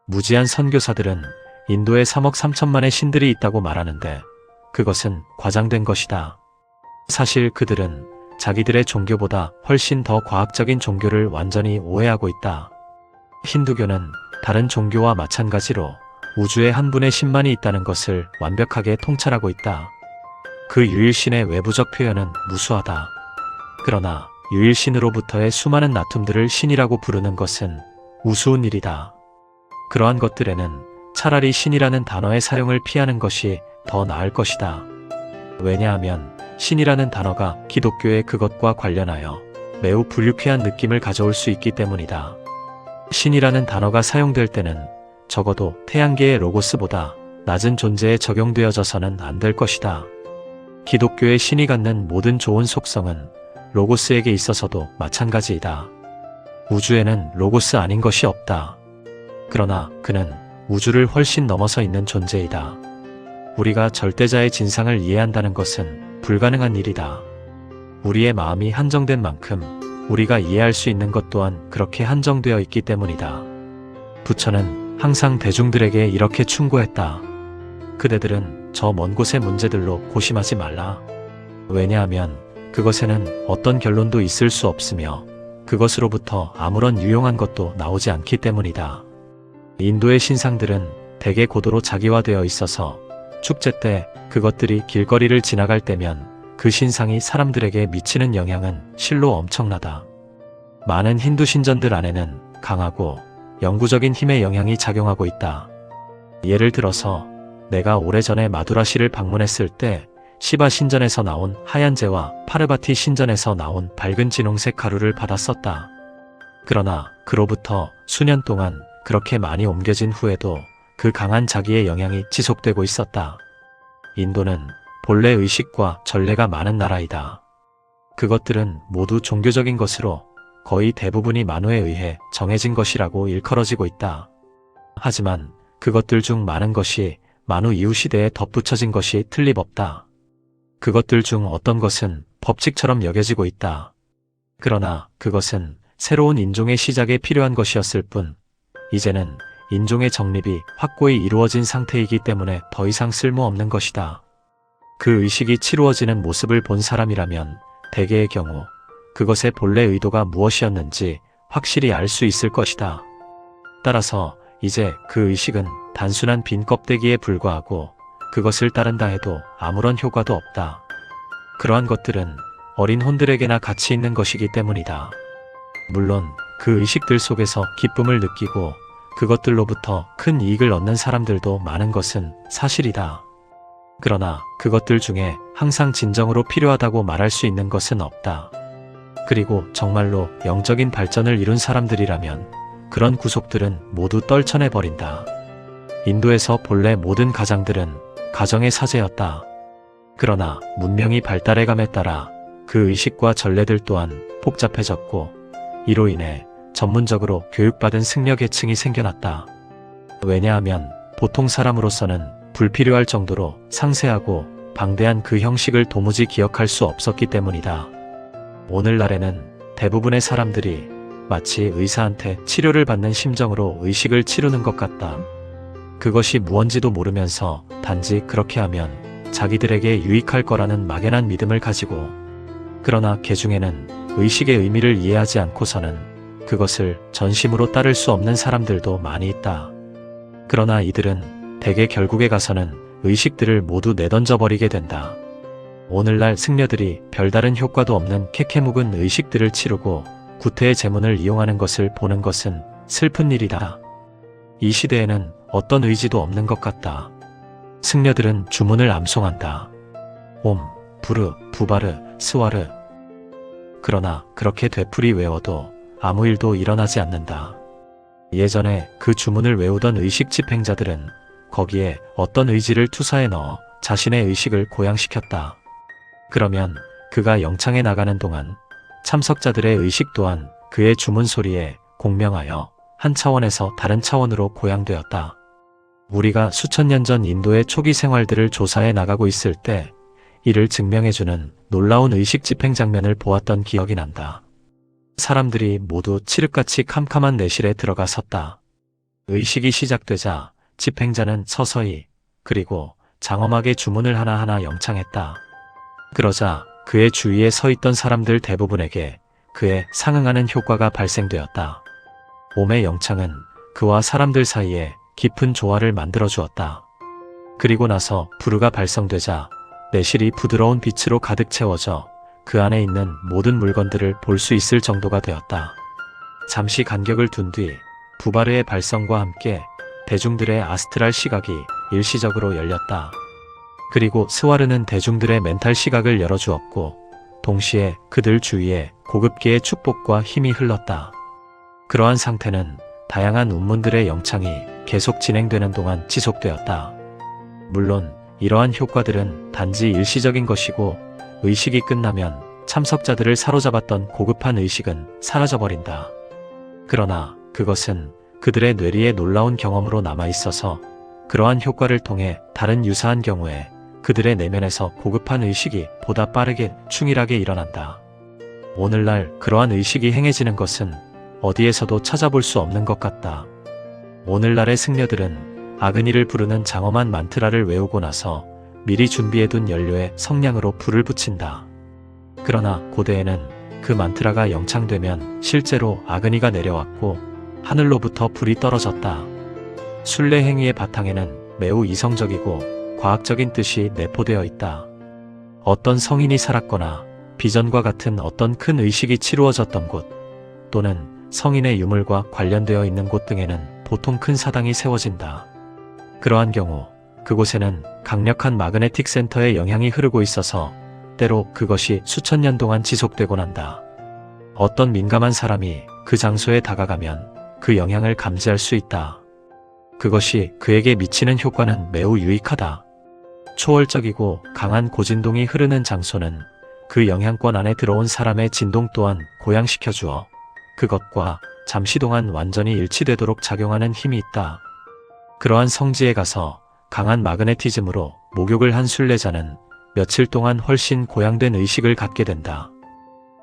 무지한 선교사들은 인도에 3억 3천만의 신들이 있다고 말하는데 그것은 과장된 것이다. 사실 그들은 자기들의 종교보다 훨씬 더 과학적인 종교를 완전히 오해하고 있다. 힌두교는 다른 종교와 마찬가지로 우주에 한 분의 신만이 있다는 것을 완벽하게 통찰하고 있다. 그 유일신의 외부적 표현은 무수하다. 그러나 유일신으로부터의 수많은 나툼들을 신이라고 부르는 것은 우스운 일이다. 그러한 것들에는 차라리 신이라는 단어의 사용을 피하는 것이 더 나을 것이다. 왜냐하면 신이라는 단어가 기독교의 그것과 관련하여 매우 불유쾌한 느낌을 가져올 수 있기 때문이다. 신이라는 단어가 사용될 때는 적어도 태양계의 로고스보다 낮은 존재에 적용되어져서는 안 될 것이다. 기독교의 신이 갖는 모든 좋은 속성은 로고스에게 있어서도 마찬가지이다. 우주에는 로고스 아닌 것이 없다. 그러나 그는 우주를 훨씬 넘어서 있는 존재이다. 우리가 절대자의 진상을 이해한다는 것은 불가능한 일이다. 우리의 마음이 한정된 만큼 우리가 이해할 수 있는 것 또한 그렇게 한정되어 있기 때문이다. 부처는 항상 대중들에게 이렇게 충고했다. 그대들은 저 먼 곳의 문제들로 고심하지 말라. 왜냐하면 그것에는 어떤 결론도 있을 수 없으며 그것으로부터 아무런 유용한 것도 나오지 않기 때문이다. 인도의 신상들은 대개 고도로 자기화되어 있어서 축제 때 그것들이 길거리를 지나갈 때면 그 신상이 사람들에게 미치는 영향은 실로 엄청나다. 많은 힌두 신전들 안에는 강하고 영구적인 힘의 영향이 작용하고 있다. 예를 들어서 내가 오래전에 마두라시를 방문했을 때 시바 신전에서 나온 하얀 재와 파르바티 신전에서 나온 밝은 진홍색 가루를 받았었다. 그러나 그로부터 수년 동안 그렇게 많이 옮겨진 후에도 그 강한 자기의 영향이 지속되고 있었다. 인도는 본래 의식과 전례가 많은 나라이다. 그것들은 모두 종교적인 것으로 거의 대부분이 만우에 의해 정해진 것이라고 일컬어지고 있다. 하지만 그것들 중 많은 것이 만우 이후 시대에 덧붙여진 것이 틀림없다. 그것들 중 어떤 것은 법칙처럼 여겨지고 있다. 그러나 그것은 새로운 인종의 시작에 필요한 것이었을 뿐 이제는 인종의 정립이 확고히 이루어진 상태이기 때문에 더 이상 쓸모없는 것이다. 그 의식이 치루어지는 모습을 본 사람이라면 대개의 경우 그것의 본래 의도가 무엇이었는지 확실히 알 수 있을 것이다. 따라서 이제 그 의식은 단순한 빈 껍데기에 불과하고 그것을 따른다 해도 아무런 효과도 없다. 그러한 것들은 어린 혼들에게나 가치 있는 것이기 때문이다. 물론 그 의식들 속에서 기쁨을 느끼고 그것들로부터 큰 이익을 얻는 사람들도 많은 것은 사실이다. 그러나 그것들 중에 항상 진정으로 필요하다고 말할 수 있는 것은 없다. 그리고 정말로 영적인 발전을 이룬 사람들이라면 그런 구속들은 모두 떨쳐내버린다. 인도에서 본래 모든 가장들은 가정의 사제였다. 그러나 문명이 발달해감에 따라 그 의식과 전례들 또한 복잡해졌고 이로 인해 전문적으로 교육받은 승려 계층이 생겨났다. 왜냐하면 보통 사람으로서는 불필요할 정도로 상세하고 방대한 그 형식을 도무지 기억할 수 없었기 때문이다. 오늘날에는 대부분의 사람들이 마치 의사한테 치료를 받는 심정으로 의식을 치르는 것 같다. 그것이 무언지도 모르면서 단지 그렇게 하면 자기들에게 유익할 거라는 막연한 믿음을 가지고 그러나 개중에는 의식의 의미를 이해하지 않고서는 그것을 전심으로 따를 수 없는 사람들도 많이 있다. 그러나 이들은 대개 결국에 가서는 의식들을 모두 내던져 버리게 된다. 오늘날 승려들이 별다른 효과도 없는 캐캐묵은 의식들을 치르고 구태의 제문을 이용하는 것을 보는 것은 슬픈 일이다. 이 시대에는 어떤 의지도 없는 것 같다. 승려들은 주문을 암송한다. 옴, 부르, 부바르, 스와르. 그러나 그렇게 되풀이 외워도 아무 일도 일어나지 않는다. 예전에 그 주문을 외우던 의식 집행자들은 거기에 어떤 의지를 투사해 넣어 자신의 의식을 고양시켰다. 그러면 그가 영창에 나가는 동안 참석자들의 의식 또한 그의 주문 소리에 공명하여 한 차원에서 다른 차원으로 고양되었다. 우리가 수천 년 전 인도의 초기 생활들을 조사해 나가고 있을 때 이를 증명해주는 놀라운 의식 집행 장면을 보았던 기억이 난다. 사람들이 모두 칠흑같이 캄캄한 내실에 들어가 섰다. 의식이 시작되자 집행자는 서서히 그리고 장엄하게 주문을 하나하나 영창했다. 그러자 그의 주위에 서 있던 사람들 대부분에게 그에 상응하는 효과가 발생되었다. 몸의 영창은 그와 사람들 사이에 깊은 조화를 만들어 주었다. 그리고 나서 부르가 발성되자 내실이 부드러운 빛으로 가득 채워져 그 안에 있는 모든 물건들을 볼 수 있을 정도가 되었다. 잠시 간격을 둔 뒤 부바르의 발성과 함께 대중들의 아스트랄 시각이 일시적으로 열렸다. 그리고 스와르는 대중들의 멘탈 시각을 열어주었고 동시에 그들 주위에 고급계의 축복과 힘이 흘렀다. 그러한 상태는 다양한 운문들의 영창이 계속 진행되는 동안 지속되었다. 물론 이러한 효과들은 단지 일시적인 것이고 의식이 끝나면 참석자들을 사로잡았던 고급한 의식은 사라져버린다. 그러나 그것은 그들의 뇌리에 놀라운 경험으로 남아있어서 그러한 효과를 통해 다른 유사한 경우에 그들의 내면에서 고급한 의식이 보다 빠르게 충실하게 일어난다. 오늘날 그러한 의식이 행해지는 것은 어디에서도 찾아볼 수 없는 것 같다. 오늘날의 승려들은 아그니를 부르는 장엄한 만트라를 외우고 나서 미리 준비해둔 연료에 성냥으로 불을 붙인다. 그러나 고대에는 그 만트라가 영창되면 실제로 아그니가 내려왔고 하늘로부터 불이 떨어졌다. 순례 행위의 바탕에는 매우 이성적이고 과학적인 뜻이 내포되어 있다. 어떤 성인이 살았거나 비전과 같은 어떤 큰 의식이 치루어졌던 곳 또는 성인의 유물과 관련되어 있는 곳 등에는 보통 큰 사당이 세워진다. 그러한 경우 그곳에는 강력한 마그네틱 센터의 영향이 흐르고 있어서 때로 그것이 수천 년 동안 지속되곤 한다. 어떤 민감한 사람이 그 장소에 다가가면 그 영향을 감지할 수 있다. 그것이 그에게 미치는 효과는 매우 유익하다. 초월적이고 강한 고진동이 흐르는 장소는 그 영향권 안에 들어온 사람의 진동 또한 고양시켜 주어 그것과 잠시 동안 완전히 일치되도록 작용하는 힘이 있다. 그러한 성지에 가서 강한 마그네티즘으로 목욕을 한 순례자는 며칠 동안 훨씬 고양된 의식을 갖게 된다.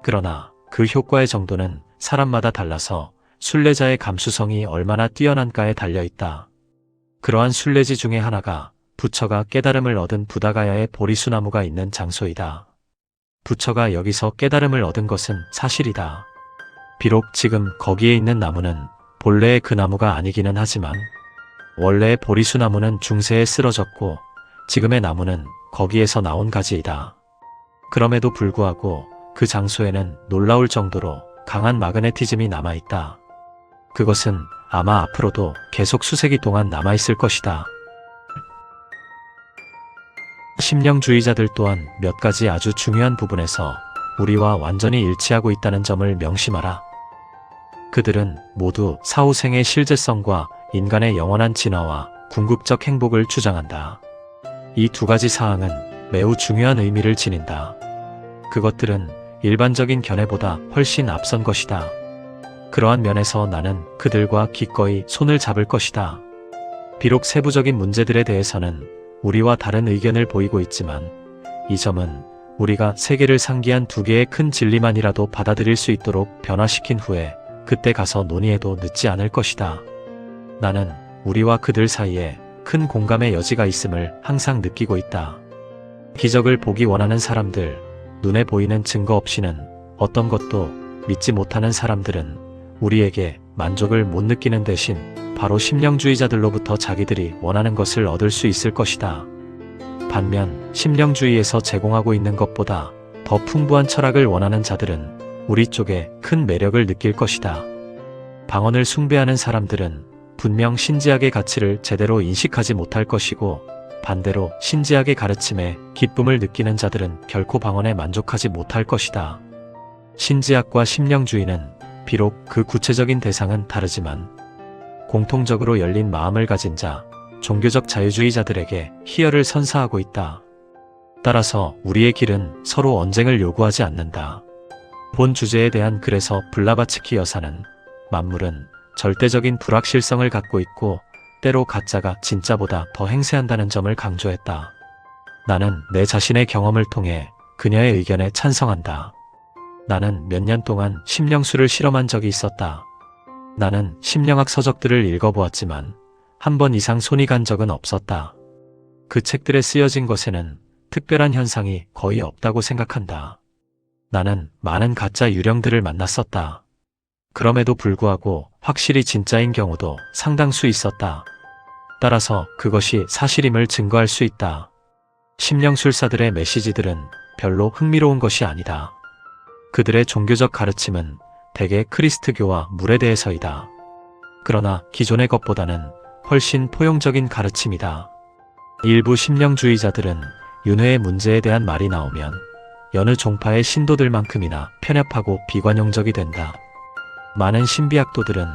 그러나 그 효과의 정도는 사람마다 달라서 순례자의 감수성이 얼마나 뛰어난가에 달려있다. 그러한 순례지 중에 하나가 부처가 깨달음을 얻은 부다가야의 보리수나무가 있는 장소이다. 부처가 여기서 깨달음을 얻은 것은 사실이다. 비록 지금 거기에 있는 나무는 본래의 그 나무가 아니기는 하지만 원래의 보리수나무는 중세에 쓰러졌고 지금의 나무는 거기에서 나온 가지이다. 그럼에도 불구하고 그 장소에는 놀라울 정도로 강한 마그네티즘이 남아있다. 그것은 아마 앞으로도 계속 수세기 동안 남아있을 것이다. 심령주의자들 또한 몇 가지 아주 중요한 부분에서 우리와 완전히 일치하고 있다는 점을 명심하라. 그들은 모두 사후생의 실제성과 인간의 영원한 진화와 궁극적 행복을 주장한다. 이 두 가지 사항은 매우 중요한 의미를 지닌다. 그것들은 일반적인 견해보다 훨씬 앞선 것이다. 그러한 면에서 나는 그들과 기꺼이 손을 잡을 것이다. 비록 세부적인 문제들에 대해서는 우리와 다른 의견을 보이고 있지만 이 점은 우리가 세계를 상기한 두 개의 큰 진리만이라도 받아들일 수 있도록 변화시킨 후에 그때 가서 논의해도 늦지 않을 것이다. 나는 우리와 그들 사이에 큰 공감의 여지가 있음을 항상 느끼고 있다. 기적을 보기 원하는 사람들, 눈에 보이는 증거 없이는 어떤 것도 믿지 못하는 사람들은 우리에게 만족을 못 느끼는 대신 바로 심령주의자들로부터 자기들이 원하는 것을 얻을 수 있을 것이다. 반면 심령주의에서 제공하고 있는 것보다 더 풍부한 철학을 원하는 자들은 우리 쪽에 큰 매력을 느낄 것이다. 방언을 숭배하는 사람들은 분명 신지학의 가치를 제대로 인식하지 못할 것이고 반대로 신지학의 가르침에 기쁨을 느끼는 자들은 결코 방언에 만족하지 못할 것이다. 신지학과 심령주의는 비록 그 구체적인 대상은 다르지만 공통적으로 열린 마음을 가진 자, 종교적 자유주의자들에게 희열을 선사하고 있다. 따라서 우리의 길은 서로 언쟁을 요구하지 않는다. 본 주제에 대한 글에서 블라바츠키 여사는 만물은 절대적인 불확실성을 갖고 있고 때로 가짜가 진짜보다 더 행세한다는 점을 강조했다. 나는 내 자신의 경험을 통해 그녀의 의견에 찬성한다. 나는 몇 년 동안 심령수를 실험한 적이 있었다. 나는 심령학 서적들을 읽어보았지만 한 번 이상 손이 간 적은 없었다. 그 책들에 쓰여진 것에는 특별한 현상이 거의 없다고 생각한다. 나는 많은 가짜 유령들을 만났었다. 그럼에도 불구하고 확실히 진짜인 경우도 상당수 있었다. 따라서 그것이 사실임을 증거할 수 있다. 심령술사들의 메시지들은 별로 흥미로운 것이 아니다. 그들의 종교적 가르침은 대개 크리스트교와 물에 대해서이다. 그러나 기존의 것보다는 훨씬 포용적인 가르침이다. 일부 심령주의자들은 윤회의 문제에 대한 말이 나오면 여느 종파의 신도들만큼이나 편협하고 비관용적이 된다. 많은 신비학도들은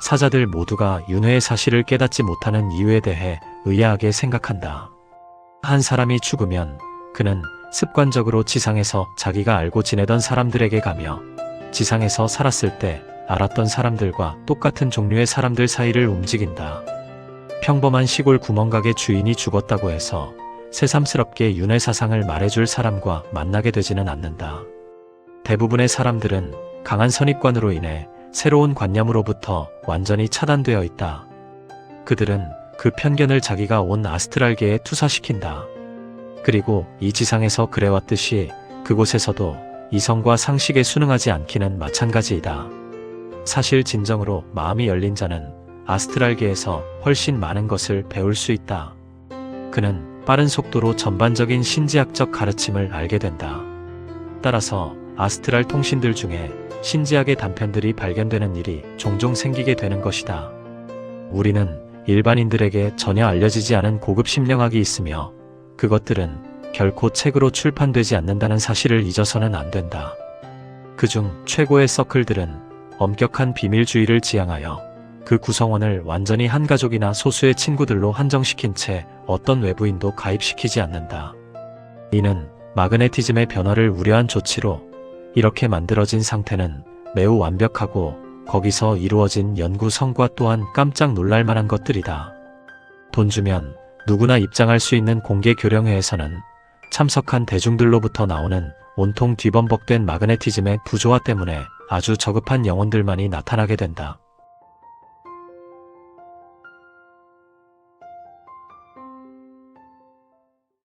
사자들 모두가 윤회의 사실을 깨닫지 못하는 이유에 대해 의아하게 생각한다. 한 사람이 죽으면 그는 습관적으로 지상에서 자기가 알고 지내던 사람들에게 가며 지상에서 살았을 때 알았던 사람들과 똑같은 종류의 사람들 사이를 움직인다. 평범한 시골 구멍가게 주인이 죽었다고 해서 새삼스럽게 윤회 사상을 말해줄 사람과 만나게 되지는 않는다. 대부분의 사람들은 강한 선입관으로 인해 새로운 관념으로부터 완전히 차단되어 있다. 그들은 그 편견을 자기가 온 아스트랄계에 투사시킨다. 그리고 이 지상에서 그래왔듯이 그곳에서도 이성과 상식에 순응하지 않기는 마찬가지이다. 사실 진정으로 마음이 열린 자는 아스트랄계에서 훨씬 많은 것을 배울 수 있다. 그는 빠른 속도로 전반적인 신지학적 가르침을 알게 된다. 따라서 아스트랄 통신들 중에 신지학의 단편들이 발견되는 일이 종종 생기게 되는 것이다. 우리는 일반인들에게 전혀 알려지지 않은 고급 심령학이 있으며 그것들은 결코 책으로 출판되지 않는다는 사실을 잊어서는 안 된다. 그중 최고의 서클들은 엄격한 비밀주의를 지향하여 그 구성원을 완전히 한 가족이나 소수의 친구들로 한정시킨 채 어떤 외부인도 가입시키지 않는다. 이는 마그네티즘의 변화를 우려한 조치로 이렇게 만들어진 상태는 매우 완벽하고 거기서 이루어진 연구 성과 또한 깜짝 놀랄 만한 것들이다. 돈 주면 누구나 입장할 수 있는 공개 교령회에서는 참석한 대중들로부터 나오는 온통 뒤범벅된 마그네티즘의 부조화 때문에 아주 저급한 영혼들만이 나타나게 된다.